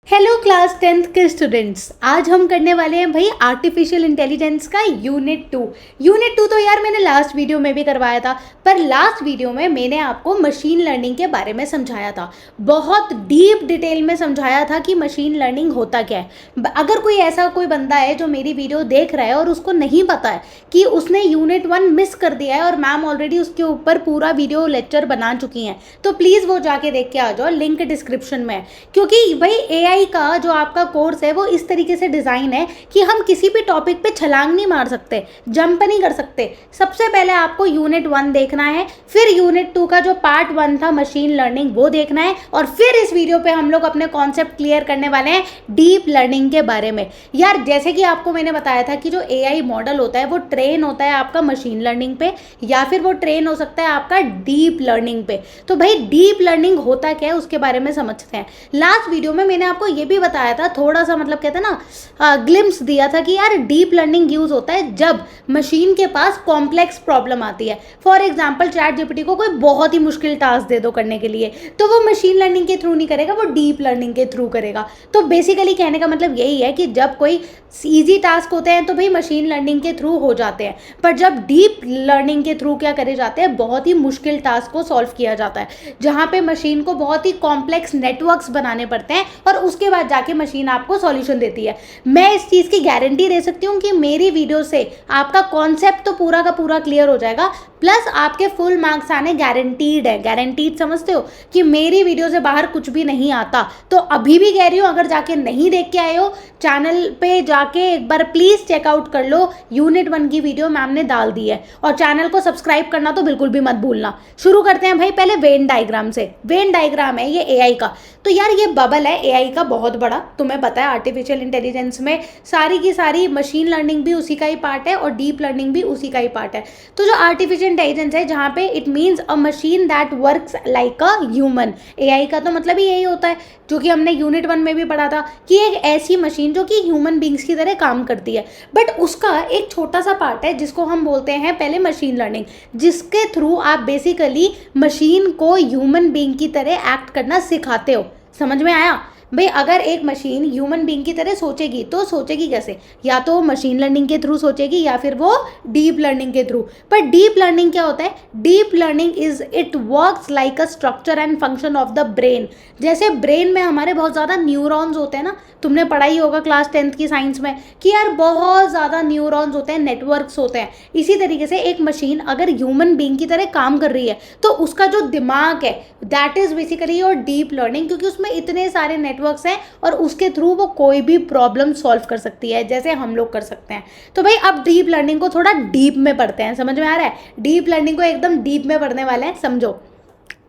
Hello class 10th के students. आज हम करने वाले हैं भाई आर्टिफिशियल इंटेलिजेंस का यूनिट 2 तो यार मैंने लास्ट वीडियो में भी करवाया था, पर लास्ट वीडियो में मैंने आपको मशीन लर्निंग के बारे में समझाया था। बहुत डीप डिटेल में समझाया था कि मशीन लर्निंग होता क्या है। अगर कोई बंदा है जो मेरी वीडियो देख रहा है और उसको नहीं पता है कि उसने यूनिट 1 मिस कर दिया है और मैम ऑलरेडी उसके ऊपर पूरा वीडियो लेक्चर बना चुकी हैं, तो प्लीज़ वो जाके देख के आ जाओ, लिंक डिस्क्रिप्शन में है। क्योंकि भाई AI का जो आपका कोर्स है वो इस तरीके से डिज़ाइन है कि हम किसी भी टॉपिक पे छलांग नहीं मार सकते, जंप नहीं कर सकते। सबसे पहले आपको यूनिट 1 देखना है, फिर यूनिट 2 का जो पार्ट 1 था मशीन लर्निंग वो देखना है, और फिर इस वीडियो पे हम लोग अपने कॉन्सेप्ट क्लियर करने वाले हैं डीप लर्निंग के बारे में। यार जैसे कि आपको मैंने बताया था कि जो AI मॉडल होता है वो ट्रेन होता है आपका मशीन लर्निंग पे, या फिर वो ट्रेन हो सकता है आपका डीप लर्निंग पे। तो भाई डीप लर्निंग होता क्या है उसके बारे में समझते हैं। लास्ट वीडियो में मैंने आपको ये भी बताया था, थोड़ा सा मतलब कहते हैं ना ग्लिम्स दिया था कि यार डीप लर्निंग यूज होता है जब मशीन के पास कॉम्प्लेक्स प्रॉब्लम आती है। फॉर एग्जांपल चैट जीपीटी को कोई बहुत ही मुश्किल टास्क दे दो करने के लिए, तो वो मशीन लर्निंग के थ्रू नहीं करेगा, वो डीप लर्निंग के थ्रू करेगा। तो बेसिकली कहने का मतलब यही है कि जब कोई ईजी टास्क होते हैं तो भाई मशीन लर्निंग के थ्रू हो जाते हैं, पर जब डीप लर्निंग के थ्रू क्या करे जाते हैं, बहुत ही मुश्किल टास्क को सॉल्व किया जाता है, जहां पे मशीन को बहुत ही कॉम्प्लेक्स नेटवर्क्स बनाने पड़ते हैं और उसके बाद जाके मशीन आपको सॉल्यूशन देती है। मैं इस चीज़ की गारंटी दे सकती हूँ कि मेरी वीडियो से आपका कॉन्सेप्ट तो पूरा का पूरा क्लियर हो जाएगा, प्लस आपके फुल मार्क्स आने गारंटीड है। गारंटीड समझते हो कि मेरी वीडियो से बाहर कुछ भी नहीं आता। तो अभी भी कह रही हूँ, अगर जाके नहीं देख के आए हो, चैनल पे जाके एक बार प्लीज़ चेकआउट कर लो, यूनिट 1 की वीडियो मैम ने डाल दी है, और चैनल को सब्सक्राइब करना तो बिल्कुल भी मत भूलना। शुरू करते हैं भाई पहले वेन डायग्राम से। वेन डायग्राम है ये AI का। तो यार ये बबल है AI का बहुत बड़ा, तुम्हें पता है आर्टिफिशियल इंटेलिजेंस में सारी की सारी मशीन लर्निंग भी उसी का ही पार्ट है और डीप लर्निंग भी उसी का ही पार्ट है। तो जो आर्टिफिशियल इंटेलिजेंस है, जहाँ पे it means a machine that works like a human. AI का तो मतलब ही यही होता है, जो कि हमने यूनिट 1 में भी पढ़ा था कि एक ऐसी मशीन जो कि ह्यूमन बींग्स की तरह काम करती है। बट उसका एक छोटा सा पार्ट है जिसको हम बोलते हैं पहले मशीन लर्निंग, जिसके थ्रू आप बेसिकली मशीन को ह्यूमन बींग की तरह एक्ट करना सिखाते हो। समझ में आया भाई? अगर एक मशीन ह्यूमन बींग की तरह सोचेगी तो सोचेगी कैसे? या तो मशीन लर्निंग के थ्रू सोचेगी या फिर वो डीप लर्निंग के थ्रू। पर डीप लर्निंग क्या होता है? Deep learning is it works like a structure and function of the brain. जैसे ब्रेन में हमारे बहुत ज़्यादा न्यूरॉन्स होते हैं ना, तुमने पढ़ाई होगा क्लास 10th की साइंस में कि यार बहुत ज़्यादा न्यूरॉन्स होते हैं, नेटवर्क्स होते हैं। इसी तरीके से एक मशीन अगर ह्यूमन बींग की तरह काम कर रही है तो उसका जो दिमाग है that is basically your deep learning, क्योंकि उसमें इतने सारे नेटवर्क्स हैं और उसके थ्रू वो कोई भी प्रॉब्लम सॉल्व कर सकती है, जैसे हम लोग कर सकते हैं। तो भाई अब डीप लर्निंग को थोड़ा डीप में पढ़ते हैं, समझ में आ रहा है? डीप लर्निंग को एकदम डीप में पढ़ने वाले हैं, समझो।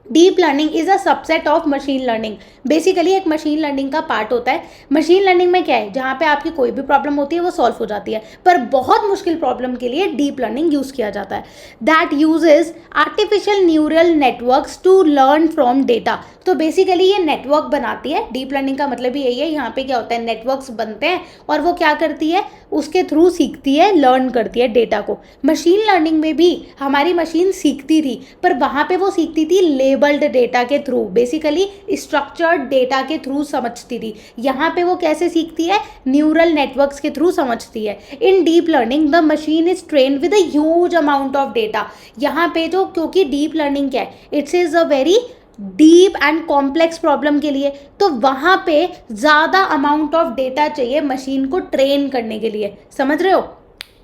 Deep learning is a subset of machine learning. Basically एक मशीन लर्निंग का पार्ट होता है। मशीन लर्निंग में क्या है, जहाँ पे आपकी कोई भी प्रॉब्लम होती है वो सॉल्व हो जाती है, पर बहुत मुश्किल प्रॉब्लम के लिए डीप लर्निंग यूज किया जाता है। That uses artificial neural networks to learn from data. तो बेसिकली ये नेटवर्क बनाती है। डीप लर्निंग का मतलब ही यही है। यहाँ पे क्या होता है, नेटवर्क्स बनते हैं और वो क्या करती है, उसके थ्रू सीखती है, लर्न करती है डेटा को। मशीन लर्निंग में भी हमारी मशीन सीखती थी, पर वहाँ पे वो सीखती थी लेबल्ड डेटा के थ्रू, बेसिकली स्ट्रक्चर्ड डेटा के थ्रू समझती थी। यहाँ पे वो कैसे सीखती है, न्यूरल नेटवर्क्स के थ्रू समझती है। In deep learning the machine is trained with a huge amount of data. यहाँ पे जो, क्योंकि डीप लर्निंग क्या है, it's is a very deep and complex problem के लिए, तो वहाँ पे ज़्यादा अमाउंट ऑफ डेटा चाहिए मशीन को ट्रेन करने के लिए। समझ रहे हो?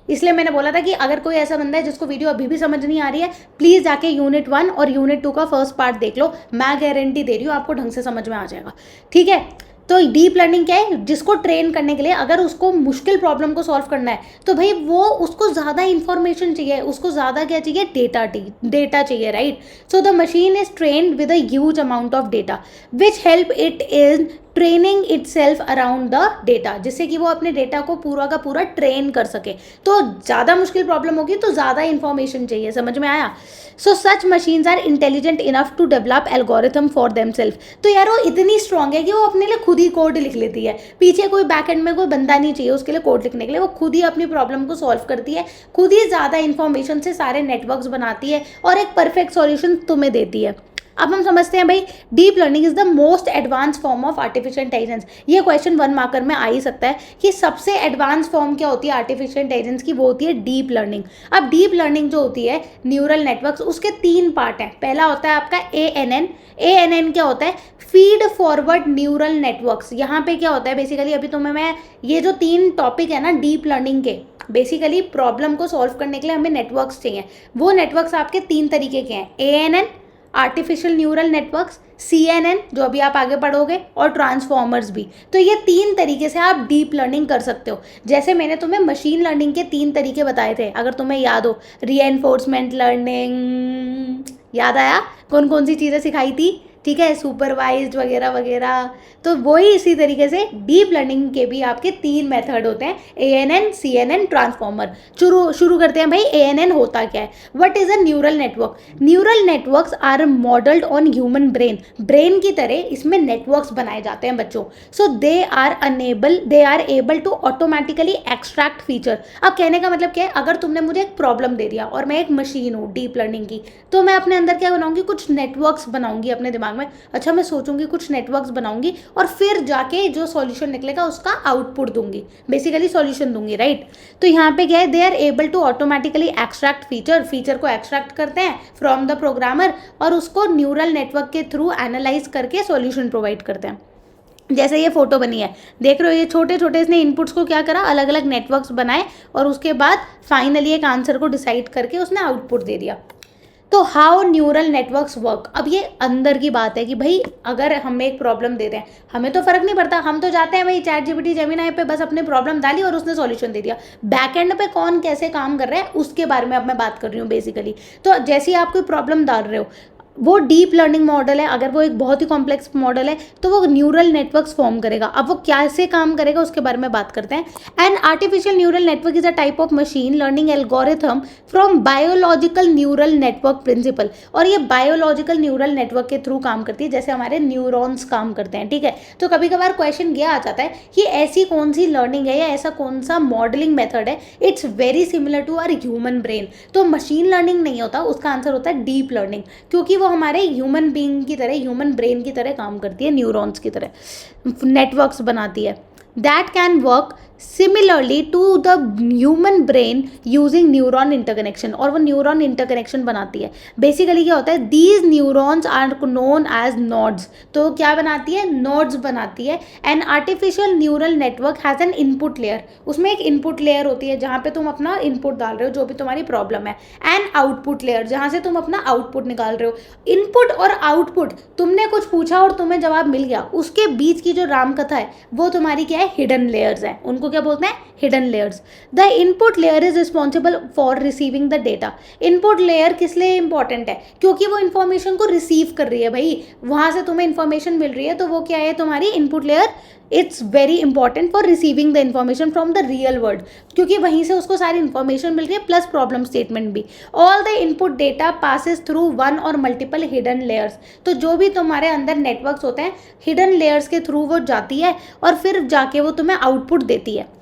इसलिए मैंने बोला था कि अगर कोई ऐसा बंदा है जिसको वीडियो अभी भी समझ नहीं आ रही है, प्लीज़ जाके यूनिट 1 और यूनिट 2 का फर्स्ट पार्ट देख लो। मैं गारंटी दे रही हूँ आपको ढंग से समझ में आ जाएगा, ठीक है? तो डीप लर्निंग क्या है, जिसको ट्रेन करने के लिए अगर उसको मुश्किल प्रॉब्लम को सॉल्व करना है तो भाई वो उसको ज़्यादा इंफॉर्मेशन चाहिए, उसको ज़्यादा क्या चाहिए, डेटा चाहिए, right? So the machine is trained with a huge amount of data which help it in training itself around the data, जिससे कि वो अपने डेटा को पूरा का पूरा ट्रेन कर सके। तो ज़्यादा मुश्किल प्रॉब्लम होगी तो ज़्यादा इंफॉर्मेशन चाहिए। समझ में आया? So such machines are intelligent enough to develop algorithm for themselves. तो यार वो इतनी स्ट्रांग है कि वो अपने लिए खुद ही कोड लिख लेती है, पीछे कोई बैकएंड में कोई बंदा नहीं चाहिए उसके लिए कोड लिखने के लिए। वो खुद ही अपनी प्रॉब्लम को सॉल्व करती है, खुद ही ज़्यादा इंफॉर्मेशन से सारे नेटवर्क्स बनाती है और एक परफेक्ट सॉल्यूशन तुम्हें देती है। अब हम समझते हैं भाई deep learning is the most advance form of artificial intelligence. ये क्वेश्चन 1 मार्कर में आ ही सकता है कि सबसे एडवांस फॉर्म क्या होती है आर्टिफिशियल इंटेलिजेंस की, वो होती है डीप लर्निंग। अब डीप लर्निंग जो होती है न्यूरल नेटवर्क्स, उसके 3 पार्ट हैं। पहला होता है आपका ANN। ANN क्या होता है? Feed forward neural networks. यहाँ पे क्या होता है बेसिकली, अभी तुम्हें मैं ये जो 3 टॉपिक है ना डीप लर्निंग के, बेसिकली प्रॉब्लम को सॉल्व करने के लिए हमें नेटवर्क्स चाहिए। वो नेटवर्क्स आपके 3 तरीके के हैं, ANN artificial neural networks, CNN जो अभी आप आगे पढ़ोगे, और ट्रांसफॉर्मर्स भी। तो ये 3 तरीके से आप डीप लर्निंग कर सकते हो। जैसे मैंने तुम्हें मशीन लर्निंग के 3 तरीके बताए थे, अगर तुम्हें याद हो, रीएनफोर्समेंट लर्निंग, याद आया कौन कौन सी चीज़ें सिखाई थी, ठीक है, सुपरवाइज्ड वगैरह वगैरह। तो वही इसी तरीके से डीप लर्निंग के भी आपके 3 मेथड होते हैं, ANN, CNN, ट्रांसफॉर्मर। शुरू करते हैं भाई, ANN होता क्या है? What is a neural network? Neural networks are modelled on human brain. Brain की तरह इसमें नेटवर्क्स बनाए जाते हैं बच्चों। So they are able to automatically extract feature. अब कहने का मतलब क्या है, अगर तुमने मुझे एक प्रॉब्लम दे दिया और मैं एक मशीन हूँ डीप लर्निंग की, तो मैं अपने अंदर क्या बनाऊंगी, कुछ नेटवर्क्स बनाऊंगी अपने दिमाग में। अच्छा, मैं सोचूंगी, कुछ नेटवर्क्स बनाऊंगी और फिर जाके जो सॉल्यूशन निकलेगा उसका आउटपुट दूंगी, बेसिकली सॉल्यूशन दूंगी, राइट। तो यहाँ पे क्या है, they are able to automatically extract feature को एक्सट्रैक्ट करते हैं फ्रॉम द प्रोग्रामर और उसको न्यूरल नेटवर्क के थ्रू एनालाइज करके सॉल्यूशन प्रोवाइड करते हैं। जैसे ये फोटो बनी है, देख रहे हो, ये छोटे छोटे इसने इनपुट्स को क्या करा, अलग अलग नेटवर्क्स बनाए और उसके बाद फाइनली एक आंसर को डिसाइड करके उसने आउटपुट दे दिया। तो हाउ न्यूरल नेटवर्क्स वर्क, अब ये अंदर की बात है कि भाई अगर हमें एक प्रॉब्लम दे रहे हैं, हमें तो फर्क नहीं पड़ता, हम तो जाते हैं भाई ChatGPT, जेमिनी पे, बस अपने प्रॉब्लम डाली और उसने सॉल्यूशन दे दिया। बैक एंड पे कौन कैसे काम कर रहा है उसके बारे में अब मैं बात कर रही हूँ बेसिकली। तो जैसे ही आप कोई प्रॉब्लम डाल रहे हो, वो डीप लर्निंग मॉडल है, अगर वो एक बहुत ही कॉम्प्लेक्स मॉडल है तो वो न्यूरल नेटवर्क्स फॉर्म करेगा। अब वो कैसे काम करेगा उसके बारे में बात करते हैं। An artificial neural network is a type of machine learning algorithm from biological neural network principle. और ये बायोलॉजिकल न्यूरल नेटवर्क के थ्रू काम करती है, जैसे हमारे न्यूरॉन्स काम करते हैं, ठीक है। तो कभी कभार क्वेश्चन ये आ जाता है कि ऐसी कौन सी लर्निंग है या ऐसा कौन सा मॉडलिंग मेथड है, it's very similar to our human brain. तो मशीन लर्निंग नहीं होता, उसका आंसर होता है डीप लर्निंग, क्योंकि हमारे ह्यूमन बीइंग की तरह, ह्यूमन ब्रेन की तरह काम करती है, न्यूरॉन्स की तरह नेटवर्क्स बनाती है। That can work similarly to the human brain using neuron interconnection, और वो न्यूरॉन इंटरकनेक्शन बनाती है। बेसिकली क्या होता है, these neurons are known as nodes. तो क्या बनाती है, नोड्स बनाती है। An artificial neural network has an input layer, उसमें एक इनपुट लेयर होती है जहाँ पे तुम अपना इनपुट डाल रहे हो, जो भी तुम्हारी प्रॉब्लम है। एन आउटपुट लेयर, जहाँ से तुम अपना आउटपुट निकाल रहे हो। इनपुट और आउटपुट, तुमने कुछ पूछा और तुम्हें जवाब मिल गया, उसके बीच की जो राम कथा है वो तुम्हारी क्या है, हिडन लेयर्स है। उनको क्या बोलते हैं, hidden layers. The input layer is responsible for receiving the data. Input layer किस लिए इंपॉर्टेंट है, क्योंकि वो इन्फॉर्मेशन को रिसीव कर रही है भाई, वहां से तुम्हें इन्फॉर्मेशन मिल रही है, तो वो क्या है तुम्हारी input layer. It's very important for receiving the information from the real world, क्योंकि वहीं से उसको सारी इन्फॉर्मेशन मिल रही है, प्लस प्रॉब्लम स्टेटमेंट भी। All the input data passes through one और मल्टीपल हिडन लेयर्स। तो जो भी तुम्हारे अंदर नेटवर्क्स होते हैं, हिडन लेयर्स के थ्रू वो जाती है और फिर जाके वो तुम्हें आउटपुट देती है।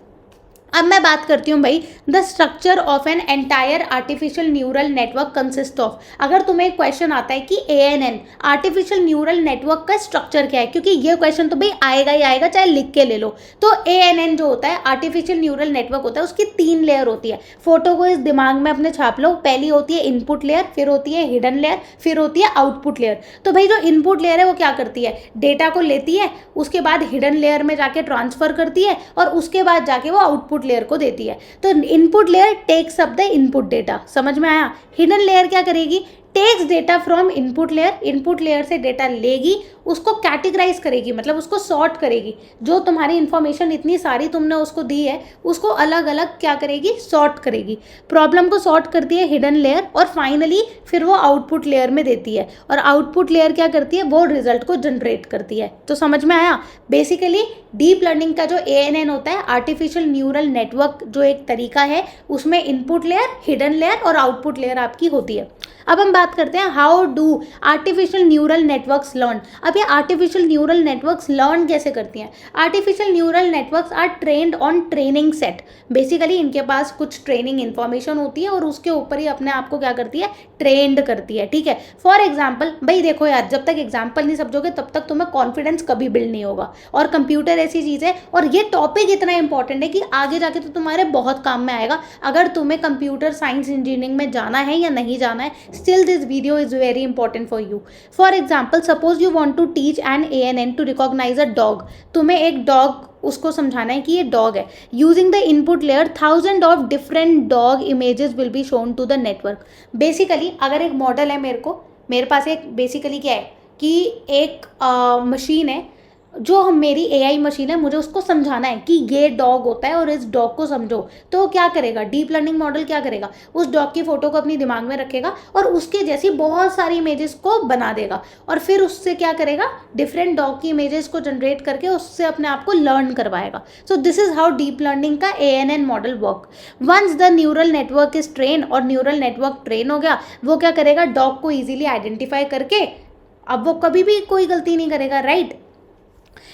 अब मैं बात करती हूँ भाई, the structure of an entire artificial neural network consist of. अगर तुम्हें एक क्वेश्चन आता है कि ANN आर्टिफिशियल न्यूरल नेटवर्क का स्ट्रक्चर क्या है, क्योंकि ये क्वेश्चन तो भाई आएगा ही आएगा, चाहे लिख के ले लो। तो ANN जो होता है आर्टिफिशियल न्यूरल नेटवर्क होता है, उसकी 3 लेयर होती है। फोटो को इस दिमाग में अपने छाप लो, पहली होती है इनपुट लेयर, फिर होती है हिडन लेयर, फिर होती है आउटपुट लेयर। तो भाई जो इनपुट लेयर है वो क्या करती है, डेटा को लेती है, उसके बाद हिडन लेयर में जाके ट्रांसफर करती है और उसके बाद जाके वो आउटपुट लेयर को देती है। तो input layer takes up the input data, समझ में आया। हिडन लेयर क्या करेगी, takes data from input layer, input layer से डेटा लेगी, उसको कैटेगराइज करेगी, मतलब उसको सॉर्ट करेगी। जो तुम्हारी इंफॉर्मेशन इतनी सारी तुमने उसको दी है, उसको अलग अलग क्या करेगी, सॉर्ट करेगी। प्रॉब्लम को सॉर्ट करती है हिडन लेयर और फाइनली फिर वो आउटपुट लेयर में देती है, और आउटपुट लेयर क्या करती है, वो रिजल्ट को जनरेट करती है। तो समझ में आया। बेसिकली डीप लर्निंग का जो ANN होता है, आर्टिफिशियल न्यूरल नेटवर्क जो एक तरीका है, उसमें इनपुट लेयर, हिडन लेयर और आउटपुट लेयर आपकी होती है। अब हम बात करते हैं how do artificial neural networks learn. अब ये आर्टिफिशियल न्यूरल नेटवर्क्स लर्न कैसे करती हैं? Artificial neural networks are trained on training set. Basically इनके पास कुछ ट्रेनिंग इन्फॉर्मेशन होती है और उसके ऊपर ही अपने आप को क्या करती है, ट्रेंड करती है। ठीक है, फॉर एग्जाम्पल भाई देखो यार, जब तक एग्जाम्पल नहीं समझोगे तब तक तुम्हें कॉन्फिडेंस कभी बिल्ड नहीं होगा। और कंप्यूटर ऐसी चीज़ है और ये टॉपिक इतना इंपॉर्टेंट है कि आगे जाके तो तुम्हारे बहुत काम में आएगा। अगर तुम्हें कंप्यूटर साइंस इंजीनियरिंग में जाना है या नहीं जाना है, still this video is very important for you. For example suppose you want to teach an ANN to recognise a dog. तुम्हें एक डॉग उसको समझाना है कि ये डॉग है। Using the input layer 1000 of different dog images will be shown to the network. Basically अगर एक मॉडल है, मेरे पास एक बेसिकली क्या है कि एक मशीन है जो मेरी AI मशीन है, मुझे उसको समझाना है कि ये डॉग होता है और इस डॉग को समझो। तो क्या करेगा डीप लर्निंग मॉडल, क्या करेगा, उस डॉग की फोटो को अपनी दिमाग में रखेगा और उसके जैसी बहुत सारी इमेजेस को बना देगा और फिर उससे क्या करेगा, डिफरेंट डॉग की इमेजेस को जनरेट करके उससे अपने आप को लर्न करवाएगा। So this is how deep learning का ANN model work. Once the neural network is train, और न्यूरल नेटवर्क ट्रेन हो गया, वो क्या करेगा, डॉग को ईजिली आइडेंटिफाई करके अब वो कभी भी कोई गलती नहीं करेगा, right.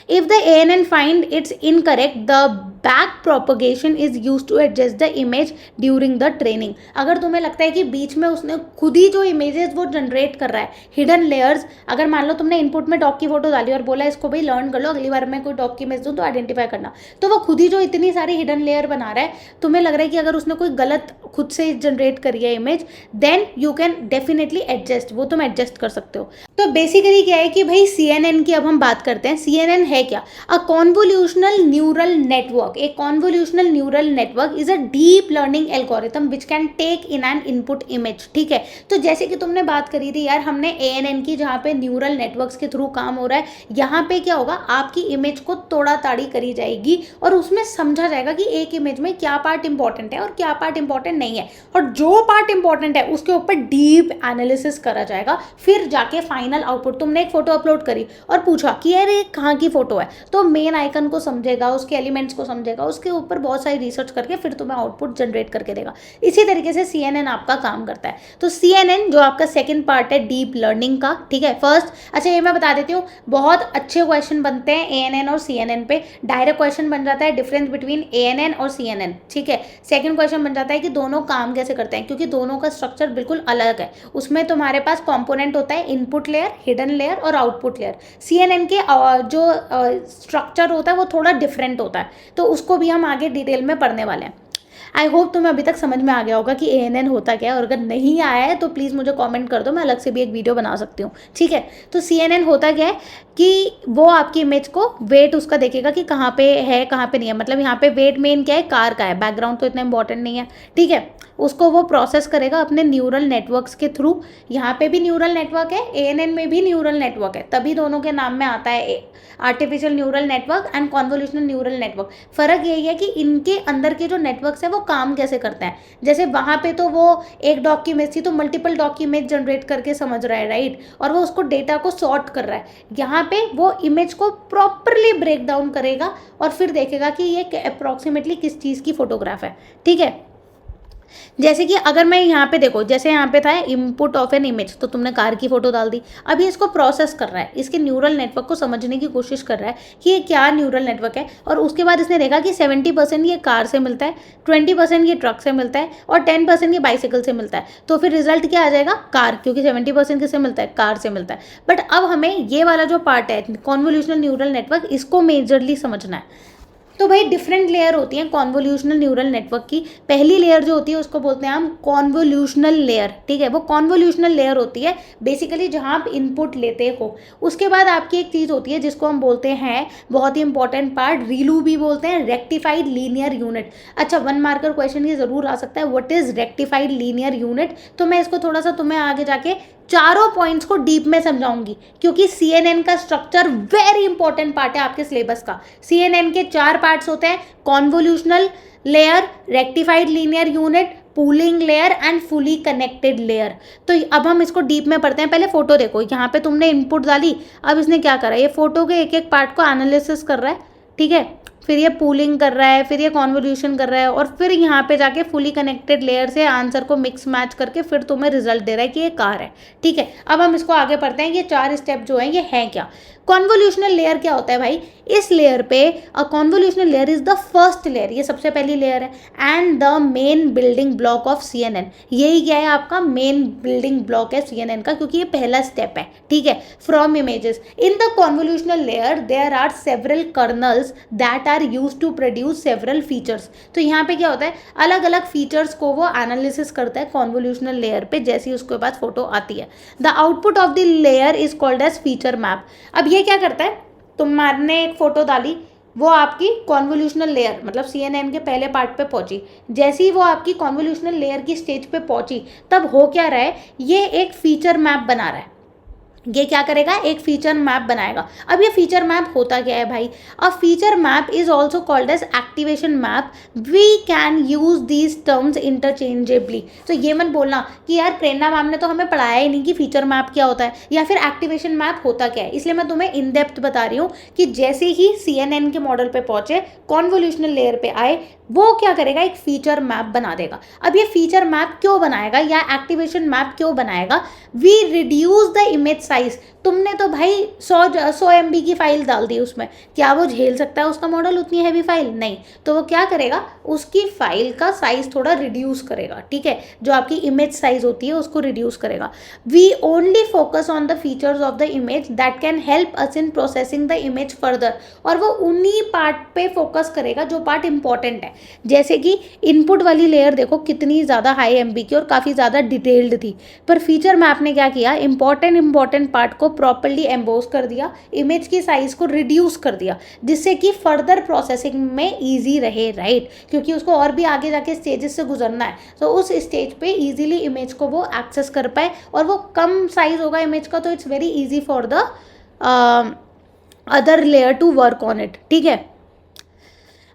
If the ANN find it's incorrect, the back propagation is used to adjust the image during the training. अगर तुम्हें लगता है कि बीच में उसने खुद ही जो इमेजेस वो जनरेट कर रहा है, हिडन लेयर्स, अगर मान लो तुमने इनपुट में डॉग की फोटो डाली और बोला इसको भाई लर्न कर लो, अगली बार मैं कोई डॉग की इमेज दूँ तो आइडेंटिफाई करना, तो वो खुद ही जो इतनी सारी हिडन लेयर बना रहा है, तुम्हें लग रहा है कि अगर उसने कोई गलत खुद से जनरेट करी है image, then you can definitely adjust, वो तुम एडजस्ट कर सकते हो। तो बेसिकली क्या है कि भाई CNN की अब हम बात करते हैं। CNN है क्या? A convolutional neural network. A convolutional neural network is a deep learning algorithm which can take in an input image. ठीक है, तो जैसे कि तुमने बात करी थी यार, हमने ANN की, जहाँ पे न्यूरल नेटवर्क्स के थ्रू काम हो रहा है, यहाँ पे क्या होगा, आपकी इमेज को तोड़ा ताड़ी करी जाएगी और उसमें समझा जाएगा कि एक इमेज में क्या पार्ट इंपॉर्टेंट है और क्या पार्ट इंपॉर्टेंट नहीं है, और जो पार्ट इंपॉर्टेंट है उसके ऊपर डीप एनालिसिस करा जाएगा। फिर जाके फाइनल आउटपुट, तुमने एक फोटो अपलोड करी और पूछा कि यार ये कहाँ की फोटो है, तो मेन आइकन को समझेगा, उसके एलिमेंट्स को समझेगा, उसके ऊपर बहुत सारी रिसर्च करके फिर तुम्हें आउटपुट जनरेट करके देगा। इसी तरीके से CNN आपका काम करता है। तो CNN जो आपका सेकंड पार्ट है डीप लर्निंग का, ठीक है। फर्स्ट, अच्छा ये मैं बता देती हूँ, बहुत अच्छे क्वेश्चन बनते हैं ANN और CNN पे। डायरेक्ट क्वेश्चन बन जाता है डिफरेंस बिटवीन ANN और CNN, ठीक है। सेकंड क्वेश्चन बन जाता है कि दोनों काम कैसे करते हैं, क्योंकि दोनों का स्ट्रक्चर बिल्कुल अलग है। उसमें तुम्हारे पास कॉम्पोनेंट होता है इनपुट लेयर, हिडन लेयर और आउटपुट लेयर। CNN के जो स्ट्रक्चर होता है वो थोड़ा डिफरेंट होता है, तो उसको भी हम आगे डिटेल में पढ़ने वाले हैं। आई होप तुम्हें अभी तक समझ में आ गया होगा कि ANN होता क्या है, और अगर नहीं आया है तो प्लीज़ मुझे कमेंट कर दो, मैं अलग से भी एक वीडियो बना सकती हूँ, ठीक है। तो CNN होता क्या है कि वो आपकी इमेज को वेट उसका देखेगा कि कहाँ पे है कहाँ पे नहीं है। मतलब यहाँ पे वेट मेन क्या है, कार का है, बैकग्राउंड तो इतना इंपॉर्टेंट नहीं है, ठीक है। उसको वो प्रोसेस करेगा अपने न्यूरल नेटवर्क्स के थ्रू। यहाँ पे भी न्यूरल नेटवर्क है, ANN में भी न्यूरल नेटवर्क है, तभी दोनों के नाम में आता है artificial neural network and convolutional neural network. फ़र्क यही है कि इनके अंदर के जो नेटवर्क्स है वो काम कैसे करते हैं। जैसे वहाँ पे तो वो एक डॉग की इमेज थी तो मल्टीपल डॉग की इमेज जनरेट करके समझ रहा है, राइट, और वो उसको डेटा को सॉर्ट कर रहा है। यहाँ पे वो इमेज को प्रॉपरली ब्रेक डाउन करेगा और फिर देखेगा कि ये अप्रॉक्सीमेटली किस चीज़ की फोटोग्राफ है, ठीक है। जैसे कि अगर मैं यहाँ पे देखो, जैसे यहाँ पे था इनपुट ऑफ एन इमेज, तो तुमने कार की फोटो डाल दी। अभी इसको प्रोसेस कर रहा है, इसके न्यूरल नेटवर्क को समझने की कोशिश कर रहा है कि ये क्या न्यूरल नेटवर्क है, और उसके बाद इसने देखा कि 70% ये कार से मिलता है, 20% ये ट्रक से मिलता है और 10% ये बाइसिकल से मिलता है। तो फिर रिजल्ट क्या आ जाएगा, कार, क्योंकि 70% किससे मिलता है, कार से मिलता है। बट अब हमें ये वाला जो पार्ट है कॉन्वोल्यूशनल न्यूरल नेटवर्क, इसको मेजरली समझना है। तो भाई डिफरेंट लेयर होती हैं कॉन्वोल्यूशनल न्यूरल नेटवर्क की। पहली लेयर जो होती है उसको बोलते हैं हम कॉन्वोल्यूशनल लेयर, ठीक है। वो कॉन्वोल्यूशनल लेयर होती है बेसिकली जहाँ आप इनपुट लेते हो। उसके बाद आपकी एक चीज़ होती है जिसको हम बोलते हैं, बहुत ही इंपॉर्टेंट पार्ट, रीलू भी बोलते हैं, रेक्टिफाइड लीनियर यूनिट। अच्छा, 1 मार्कर क्वेश्चन ये जरूर आ सकता है, what is rectified linear unit. तो मैं इसको थोड़ा सा तुम्हें आगे जाके चारों पॉइंट्स को डीप में समझाऊंगी, क्योंकि CNN का स्ट्रक्चर वेरी इंपॉर्टेंट पार्ट है आपके सिलेबस का। CNN के 4 पार्ट्स होते हैं, convolutional layer, rectified linear unit, pooling layer and fully connected layer. तो अब हम इसको डीप में पढ़ते हैं। पहले फोटो देखो, यहाँ पे तुमने इनपुट डाली, अब इसने क्या करा, ये फोटो के एक एक पार्ट को एनालिसिस कर रहा है, ठीक है। फिर ये पूलिंग कर रहा है, फिर ये कॉन्वोल्यूशन कर रहा है, और फिर यहाँ पे जाके फुली कनेक्टेड लेयर से आंसर को मिक्स मैच करके फिर तुम्हें रिजल्ट दे रहा है कि ये कार है। ठीक है, अब हम इसको आगे पढ़ते हैं, ये 4 स्टेप जो है ये हैं क्या। कॉन्वोल्यूशनल लेयर क्या होता है भाई, इस लेयर पे a convolutional layer is the first layer, ये सबसे पहली लेयर है, and the main building block of CNN। यही क्या है, आपका मेन बिल्डिंग ब्लॉक है CNN का, क्योंकि ये पहला स्टेप है। ठीक है, from images in the convolutional layer there are several kernels that are use to produce several features. तो यहाँ पे क्या होता है, अलग अलग फीचर्स को वो एनालिसिस करता है कॉन्वोल्यूशनल लेयर पे, जैसी उसके पास फोटो आती है। The output of the layer is called as feature map. अब ये क्या करता है, तुमने एक फोटो डाली, वो आपकी कॉन्वोल्यूशनल लेयर मतलब CNN के पहले पार्ट पे पहुंची, जैसे ही वो आपकी कॉन्वोल्यूशनल लेयर की स्टेज पे पहुंची, तब हो क्या रहा है, ये एक फीचर मैप बना रहा है। ये क्या करेगा, एक फीचर मैप बनाएगा। अब ये फीचर मैप होता क्या है भाई, a feature map is also called as activation map. We can use these terms interchangeably. तो ये मत बोलना कि यार प्रेरणा मैम ने तो हमें पढ़ाया ही नहीं कि फीचर मैप क्या होता है या फिर एक्टिवेशन मैप होता क्या है। इसलिए मैं तुम्हें इन डेप्थ बता रही हूँ कि जैसे ही CNN के मॉडल पे पहुंचे, कॉन्वोल्यूशनल लेयर पे आए, वो क्या करेगा, एक फीचर मैप बना देगा। अब ये फीचर मैप क्यों बनाएगा या एक्टिवेशन मैप क्यों बनाएगा, we reduce the image size. तुमने तो भाई 100 MB की फाइल डाल दी उसमें, क्या वो झेल सकता है उसका मॉडल उतनी हैवी फाइल, नहीं। तो वो क्या करेगा, उसकी फाइल का साइज थोड़ा रिड्यूस करेगा। ठीक है, जो आपकी इमेज साइज होती है उसको रिड्यूस करेगा। We only focus on the features of the image that can help us in processing the image further. और वो उन्हीं पार्ट पे फोकस करेगा जो पार्ट इंपॉर्टेंट है। जैसे कि इनपुट वाली लेयर देखो कितनी ज़्यादा हाई MB की और काफ़ी ज़्यादा डिटेल्ड थी, पर फीचर मैप ने क्या किया, इंपॉर्टेंट पार्ट को प्रॉपर्ली एम्बोस कर दिया, इमेज की साइज को रिड्यूस कर दिया, जिससे कि फर्दर प्रोसेसिंग में ईजी रहे, राइट। क्योंकि उसको और भी आगे जाके स्टेजेस से गुजरना है, तो उस स्टेज पे ईजिली इमेज को वो एक्सेस कर पाए, और वो कम साइज होगा इमेज का, तो it's very easy for the other layer to work on it. ठीक है,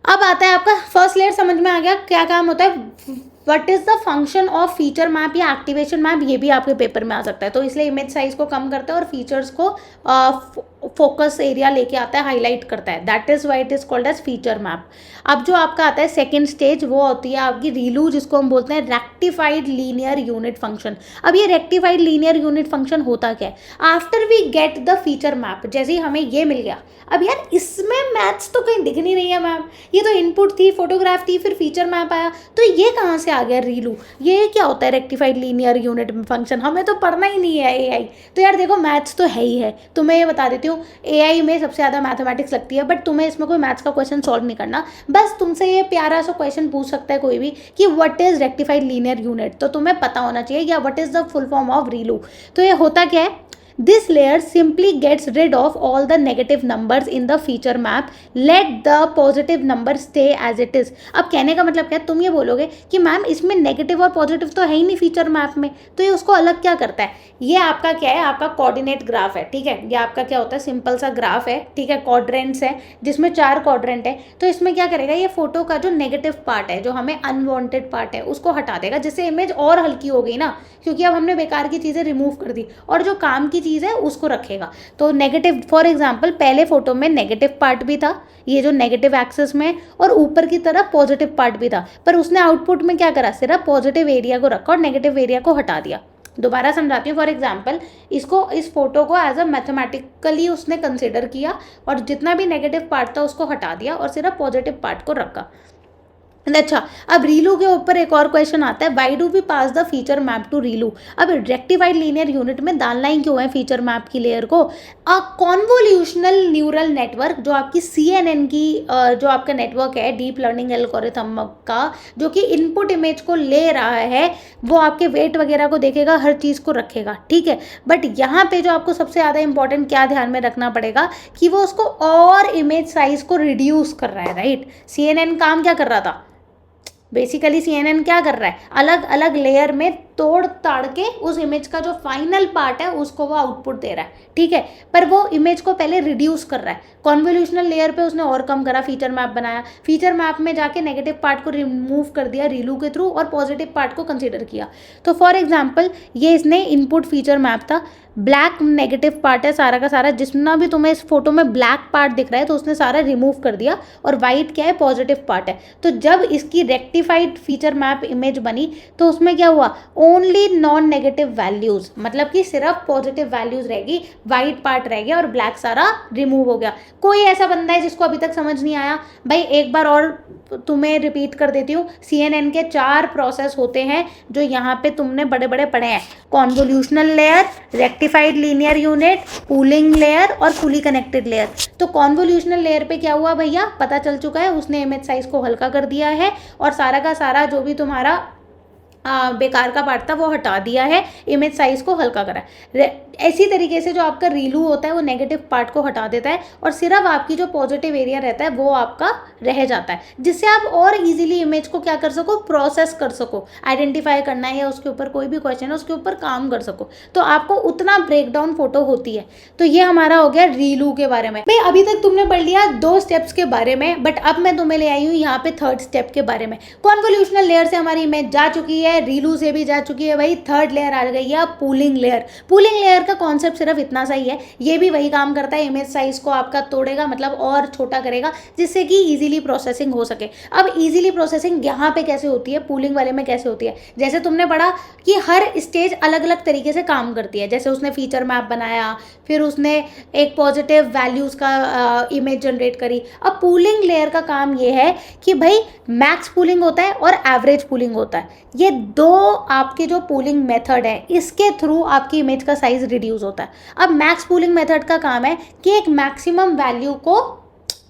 अब आता है आपका फर्स्ट लेयर, समझ में आ गया क्या काम होता है। What is the function of feature map या एक्टिवेशन मैप, ये भी आपके पेपर में आ सकता है। तो इसलिए इमेज साइज को कम करता है और फीचर्स को फोकस एरिया लेके आता है, हाईलाइट करता है, that is why it is called as feature map. अब जो आपका आता है सेकेंड स्टेज, वो होती है आपकी रीलू, जिसको हम बोलते हैं रेक्टिफाइड लीनियर यूनिट फंक्शन। अब ये रेक्टिफाइड लीनियर यूनिट फंक्शन होता क्या है, after we get the feature map, जैसे ही हमें ये मिल गया, अब यार इसमें मैथ्स तो कहीं दिख नहीं रही है मैम, ये तो इनपुट थी, फोटोग्राफ थी, फिर फीचर मैप आया, तो ये कहाँ से आ गया रीलू, ये क्या होता है रेक्टिफाइड लीनियर यूनिट फंक्शन, हमें तो पढ़ना ही नहीं है AI। तो यार देखो मैथ्स तो है ही है, तुम्हें ये बता देती हूँ, AI में सबसे ज़्यादा मैथमेटिक्स लगती है, बट तुम्हें इसमें कोई मैथ्स का क्वेश्चन सॉल्व नहीं करना, बस तुमसे ये प्यारा सा क्वेश्चन पूछ सकता है कोई भी कि what is rectified linear unit, तो तुम्हें पता होना चाहिए, या what is the full form of ReLU. तो ये होता क्या है, this layer simply gets rid of all the negative numbers in the feature map, let the positive number stay as it is। अब कहने का मतलब क्या है, तुम ये बोलोगे कि मैम इसमें नेगेटिव और पॉजिटिव तो है ही नहीं फीचर मैप में, तो ये उसको अलग क्या करता है, ये आपका क्या है, आपका कोऑर्डिनेट ग्राफ है। ठीक है, ये आपका क्या होता है, सिंपल सा ग्राफ है। ठीक है, क्वाड्रेंट्स है जिसमें 4 क्वाड्रेंट है, तो इसमें क्या करेगा, ये फोटो का जो नेगेटिव पार्ट है, जो हमें अनवांटेड पार्ट है, उसको हटा देगा, जिससे इमेज और हल्की हो गई ना, क्योंकि अब हमने बेकार की चीज़ें रिमूव कर दी और जो काम की चीज़ है उसको रखेगा। तो नेगेटिव, फॉर एग्जांपल पहले फोटो में नेगेटिव पार्ट भी था, ये जो नेगेटिव एक्सेस में, और ऊपर की तरफ पॉजिटिव पार्ट भी था, पर उसने आउटपुट में क्या करा, सिर्फ पॉजिटिव एरिया को रखा और नेगेटिव एरिया को हटा दिया। दोबारा समझाती हूँ, फॉर एग्जांपल इसको, इस फोटो को एज अ मैथमेटिकली उसने कंसिडर किया और जितना भी नेगेटिव पार्ट था उसको हटा दिया और सिर्फ पॉजिटिव पार्ट को रखा। अच्छा, अब रीलू के ऊपर एक और क्वेश्चन आता है, why do we pass the feature map to ReLU. अब रेक्टिफाइड लीनियर यूनिट में डालना ही क्यों है फीचर मैप की लेयर को, अ कॉन्वोल्यूशनल न्यूरल नेटवर्क, जो आपकी CNN की जो आपका नेटवर्क है डीप लर्निंग एल्गोरिथम का, जो कि इनपुट इमेज को ले रहा है, वो आपके वेट वगैरह को देखेगा, हर चीज़ को रखेगा। ठीक है, बट यहाँ पे जो आपको सबसे ज़्यादा इंपॉर्टेंट क्या ध्यान में रखना पड़ेगा कि वो उसको और इमेज साइज को रिड्यूस कर रहा है, राइट। CNN काम क्या कर रहा था, बेसिकली CNN क्या कर रहा है, अलग अलग लेयर में तोड़ ताड़ के उस इमेज का जो फाइनल पार्ट है उसको वो आउटपुट दे रहा है, ठीक है। पर वो इमेज को पहले रिड्यूस कर रहा है, कॉन्वोल्यूशनल लेयर पे उसने और कम करा, फीचर मैप बनाया, फीचर मैप में जाके नेगेटिव पार्ट को रिमूव कर दिया रीलू के थ्रू और पॉजिटिव पार्ट को कंसीडर किया। तो फॉर एग्जांपल ये इसने इनपुट फीचर मैप था, ब्लैक नेगेटिव पार्ट है सारा का सारा, जितना भी तुम्हें इस फोटो में ब्लैक पार्ट दिख रहा है तो उसने सारा रिमूव कर दिया, और वाइट क्या है, पॉजिटिव पार्ट है। तो जब इसकी रेक्टिफाइड फीचर मैप इमेज बनी तो उसमें क्या हुआ, ओनली नॉन नेगेटिव वैल्यूज, मतलब कि सिर्फ पॉजिटिव वैल्यूज रहेगी, वाइट पार्ट रह गया और ब्लैक सारा रिमूव हो गया। कोई ऐसा बंदा है जिसको अभी तक समझ नहीं आया? भाई एक बार और तुम्हें रिपीट कर देती हूँ, CNN के 4 प्रोसेस होते हैं जो यहाँ पे तुमने बड़े बड़े पढ़े हैं, convolutional layer, rectified linear unit, pooling layer और फुली कनेक्टेड लेयर। तो कॉन्वोल्यूशनल लेयर पे क्या हुआ भैया, पता चल चुका है, उसने इमेज साइज को हल्का कर दिया है और सारा का सारा जो भी तुम्हारा बेकार का पार्ट था वो हटा दिया है, इमेज साइज को हल्का करा है। ऐसी तरीके से जो आपका रीलू होता है वो नेगेटिव पार्ट को हटा देता है और सिर्फ आपकी जो पॉजिटिव एरिया रहता है वो आपका रह जाता है, जिससे आप और इजीली इमेज को क्या कर सको, प्रोसेस कर सको, आइडेंटिफाई करना है या उसके ऊपर कोई भी क्वेश्चन है उसके ऊपर काम कर सको, तो आपको उतना ब्रेकडाउन फोटो होती है। तो ये हमारा हो गया रीलू के बारे में। भाई अभी तक तुमने पढ़ लिया 2 स्टेप्स के बारे में, बट अब मैं तुम्हें ले आई हूँ यहाँ पे 3rd स्टेप के बारे में। कॉन्वोल्यूशनल लेयर से हमारी इमेज जा चुकी है, रीलू से भी जा चुकी है, भाई 3rd लेयर आ गई है पूलिंग लेयर। पूलिंग लेयर का कॉन्सेप्ट सिर्फ इतना सा ही है, ये भी वही काम करता है, इमेज साइज को आपका तोड़ेगा, मतलब और छोटा करेगा जिससे कि इजीली प्रोसेसिंग हो सके। अब इजीली प्रोसेसिंग यहाँ पे कैसे होती है, पूलिंग वाले में कैसे होती है, जैसे तुमने पढ़ा कि हर स्टेज अलग अलग तरीके से काम करती है। जैसे उसने फीचर मैप बनाया, फिर उसने एक पॉजिटिव वैल्यूज का इमेज जनरेट करी। अब पूलिंग लेयर का काम ये है कि भाई मैक्स पूलिंग होता है और एवरेज पूलिंग होता है, ये 2 आपके जो पूलिंग मेथड है इसके थ्रू आपकी इमेज का साइज रिड्यूस होता है। अब मैक्स पूलिंग मेथड का काम है कि एक मैक्सिमम वैल्यू को,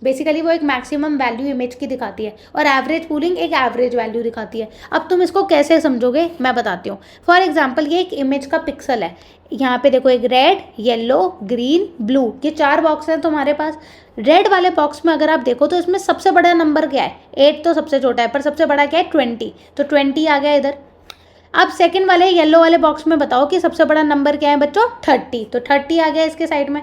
बेसिकली वो एक मैक्सिमम वैल्यू इमेज की दिखाती है, और एवरेज पूलिंग एक एवरेज वैल्यू दिखाती है। अब तुम इसको कैसे समझोगे मैं बताती हूँ। फॉर एग्जांपल ये एक इमेज का पिक्सल है, यहाँ पे देखो एक रेड, येलो, ग्रीन, ब्लू, ये 4 बॉक्स हैं तुम्हारे पास। रेड वाले बॉक्स में अगर आप देखो तो इसमें सबसे बड़ा नंबर क्या है, 8 तो सबसे छोटा है, पर सबसे बड़ा क्या है, 20, तो 20 आ गया इधर। अब सेकंड वाले येलो वाले बॉक्स में बताओ कि सबसे बड़ा नंबर क्या है बच्चों, 30, तो 30 आ गया इसके साइड में।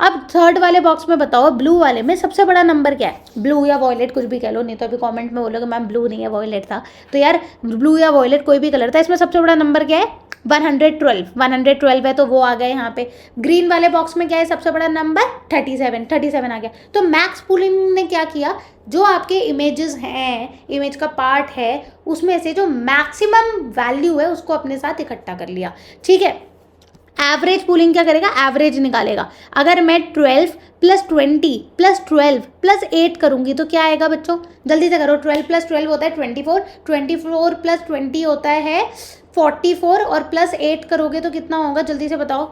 अब 3rd वाले बॉक्स में बताओ ब्लू वाले में सबसे बड़ा नंबर क्या है, ब्लू या वॉयलेट कुछ भी कह लो, नहीं तो अभी कमेंट में बोलोगे मैम ब्लू नहीं है वॉयलेट था, तो यार ब्लू या वॉयलेट कोई भी कलर था, इसमें सबसे बड़ा नंबर क्या है, 112 है, तो वो आ गया यहाँ पे। ग्रीन वाले बॉक्स में क्या है सबसे बड़ा नंबर, 37 आ गया। तो मैक्स पूलिंग ने क्या किया, जो आपके इमेजेस हैं, इमेज का पार्ट है, उसमें से जो मैक्सिमम वैल्यू है उसको अपने साथ इकट्ठा कर लिया, ठीक है। एवरेज पूलिंग क्या करेगा, एवरेज निकालेगा। अगर मैं 12 + 20 + 12 + 8 करूंगी तो क्या आएगा बच्चों, जल्दी से करो, 12 + 12 होता है 24, 24 + 20 होता है 44, और +8 करोगे तो कितना होगा, जल्दी से बताओ,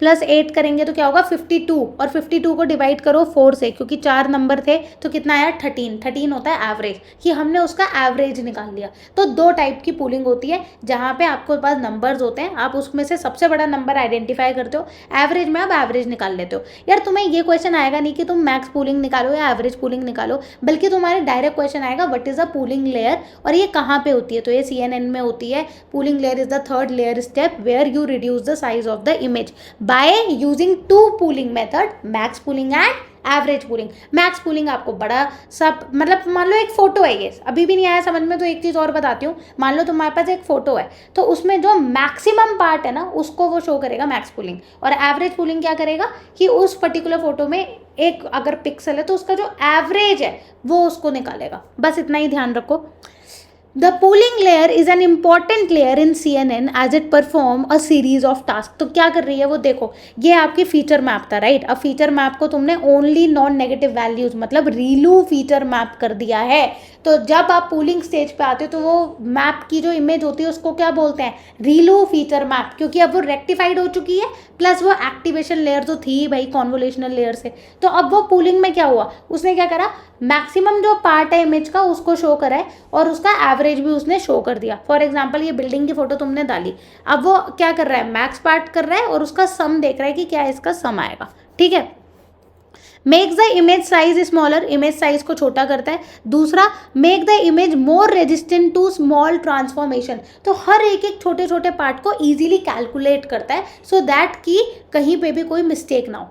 +8 करेंगे तो क्या होगा 52, और 52 को डिवाइड करो 4 से, क्योंकि 4 नंबर थे तो कितना आया 13 होता है एवरेज, कि हमने उसका एवरेज निकाल लिया। तो 2 टाइप की पूलिंग होती है, जहाँ पे आपके पास नंबर्स होते हैं, आप उसमें से सबसे बड़ा नंबर आइडेंटिफाई करते हो, एवरेज में आप एवरेज निकाल लेते हो। यार तुम्हें ये क्वेश्चन आएगा नहीं कि तुम मैक्स पूलिंग निकालो या एवरेज पूलिंग निकालो, बल्कि तुम्हारे डायरेक्ट क्वेश्चन आएगा what is a pooling layer और ये कहाँ पे होती है, तो ये CNN में होती है। Pooling layer is the 3rd layer step where you reduce the size of the image by using 2 pooling method, max pooling and average pooling. Max pooling आपको बड़ा सब, मतलब मान लो एक फोटो है, ये अभी भी नहीं आया समझ में तो एक चीज़ और बताती हूँ। मान लो तुम्हारे पास एक फोटो है तो उसमें जो मैक्सिमम पार्ट है ना उसको वो शो करेगा मैक्स पूलिंग, और एवरेज पूलिंग क्या करेगा कि उस पर्टिकुलर फोटो में एक अगर पिक्सल है तो उसका जो एवरेज है वो उसको निकालेगा। बस इतना ही ध्यान रखो। The pooling layer is an important layer in CNN as it perform a series of tasks। तो क्या कर रही है वो देखो, ये आपकी फीचर मैप था, राइट। अब फीचर मैप को तुमने ओनली नॉन नेगेटिव वैल्यूज मतलब रीलू फीचर मैप कर दिया है। तो जब आप पूलिंग स्टेज पे आते हो तो वो मैप की जो इमेज होती है उसको क्या बोलते हैं, रीलू फीचर मैप, क्योंकि अब वो रेक्टिफाइड हो चुकी है, प्लस वो एक्टिवेशन लेयर तो थी भाई कॉन्वोल्यूशनल लेयर से। तो अब वो पूलिंग में क्या हुआ, उसने क्या करा, मैक्सिमम जो पार्ट है इमेज का उसको शो करा है और उसका एवरेज भी उसने शो कर दिया। फॉर एग्जांपल ये बिल्डिंग की फोटो तुमने डाली, अब वो क्या कर रहा है, मैक्स पार्ट कर रहा है और उसका सम देख रहा है कि क्या इसका सम आएगा, ठीक है। Make the image size smaller, image size को छोटा करता है। दूसरा, make the image more resistant to small transformation, तो हर एक एक छोटे छोटे पार्ट को ईजिली कैलकुलेट करता है सो दैट कि कहीं पे भी कोई मिस्टेक ना हो।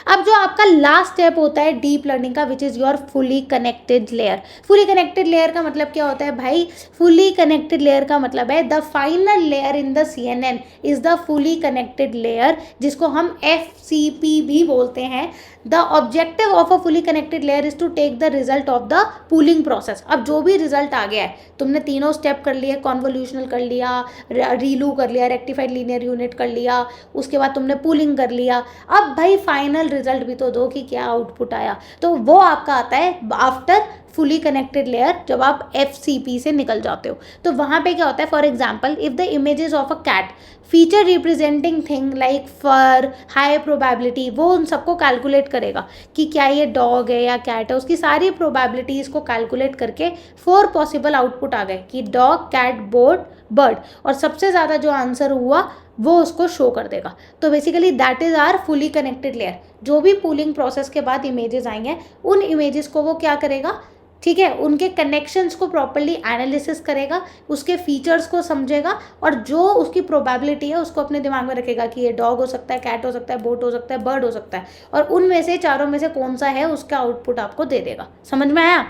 अब जो आपका लास्ट स्टेप होता है डीप लर्निंग का, which is your fully connected layer. Fully connected layer का मतलब क्या होता है भाई? फुली कनेक्टेड लेयर का मतलब है the final layer in the CNN is the fully connected layer, जिसको हम FCP भी बोलते हैं। The objective of a fully connected layer is to take the result of the pooling process. अब जो भी रिजल्ट आ गया है, तुमने तीनों स्टेप कर लिए, कॉन्वोल्यूशनल कर लिया, रीलू कर लिया, रेक्टिफाइड लीनियर यूनिट कर लिया, उसके बाद तुमने पूलिंग कर लिया। अब भाई फाइनल रिजल्ट भी तो दो कि क्या आउटपुट आया, तो वो आपका आता है आफ्टर फुली कनेक्टेड लेयर, जब आप FCP से निकल जाते हो। तो वहाँ पे क्या होता है, for example if the images of a cat feature representing thing like fur, high probability, वो उन सबको कैलकुलेट करेगा कि क्या ये डॉग है या कैट है, उसकी सारी प्रोबेबिलिटीज़ को कैलकुलेट करके 4 पॉसिबल आउटपुट आ गए कि डॉग, कैट, बोट, बर्ड, और सबसे ज़्यादा जो आंसर हुआ वो उसको शो कर देगा। तो basically that is our fully connected layer. जो भी पूलिंग प्रोसेस के बाद इमेजेस आएंगे, उन इमेजेस को वो क्या करेगा, ठीक है, उनके कनेक्शंस को प्रॉपर्ली एनालिसिस करेगा, उसके फीचर्स को समझेगा, और जो उसकी प्रोबेबिलिटी है उसको अपने दिमाग में रखेगा कि ये डॉग हो सकता है, कैट हो सकता है, बोट हो सकता है, बर्ड हो सकता है, और उनमें से चारों में से कौन सा है उसका आउटपुट आपको दे देगा। समझ में आया?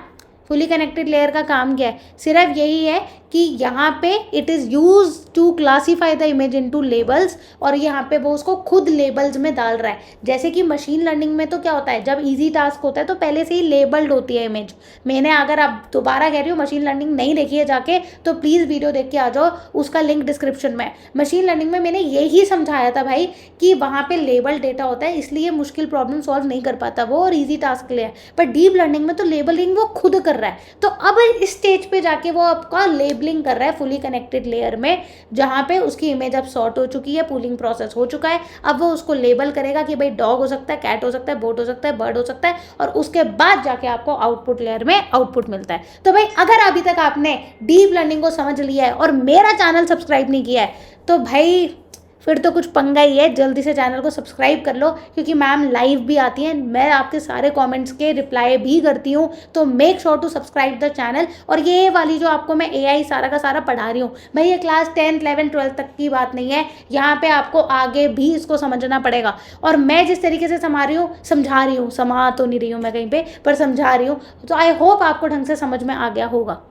फुली कनेक्टेड लेयर का काम क्या है? सिर्फ यही है कि यहाँ पे it is use to classify the image into labels, और यहाँ पे वो उसको खुद लेबल्स में डाल रहा है। जैसे कि मशीन लर्निंग में तो क्या होता है, जब इजी टास्क होता है तो पहले से ही लेबल्ड होती है इमेज। मैंने, अगर आप दोबारा कह रही हो मशीन लर्निंग नहीं देखी है जाके, तो प्लीज़ वीडियो देख के आ जाओ, उसका लिंक डिस्क्रिप्शन में। मशीन लर्निंग में मैंने यही समझाया था भाई कि वहाँ पे लेबल डेटा होता है, इसलिए मुश्किल प्रॉब्लम सॉल्व नहीं कर पाता वो, और ईजी टास्क के लिए। पर डीप लर्निंग में तो लेबलिंग वो खुद कर रहा है। तो अब इस स्टेज पे जाके वो आपका लेबलिंग कर रहा है फुली कनेक्टेड लेयर में, जहाँ पे उसकी इमेज अब सॉर्ट हो चुकी है, पूलिंग प्रोसेस हो चुका है। अब वो उसको लेबल करेगा कि भाई डॉग हो सकता है, कैट हो सकता है, बोट हो सकता है, बर्ड हो सकता है, और उसके बाद जाके आपको आउटपुट लेयर में आउटपुट मिलता है। तो भाई अगर अभी तक आपने डीप लर्निंग को समझ लिया है और मेरा चैनल सब्सक्राइब नहीं किया है, तो भाई फिर तो कुछ पंगा ही है। जल्दी से चैनल को सब्सक्राइब कर लो, क्योंकि मैम लाइव भी आती हैं, मैं आपके सारे कमेंट्स के रिप्लाई भी करती हूँ। तो make sure to subscribe the channel. और ये वाली जो आपको मैं AI सारा का सारा पढ़ा रही हूँ भाई, ये क्लास 10th 11th 12th तक की बात नहीं है, यहाँ पे आपको आगे भी इसको समझना पड़ेगा। और मैं जिस तरीके से समझा रही हूँ, समझा तो नहीं रही हूँ मैं कहीं पर, पर समझा रही हूँ, तो आई होप आपको ढंग से समझ में आ गया होगा।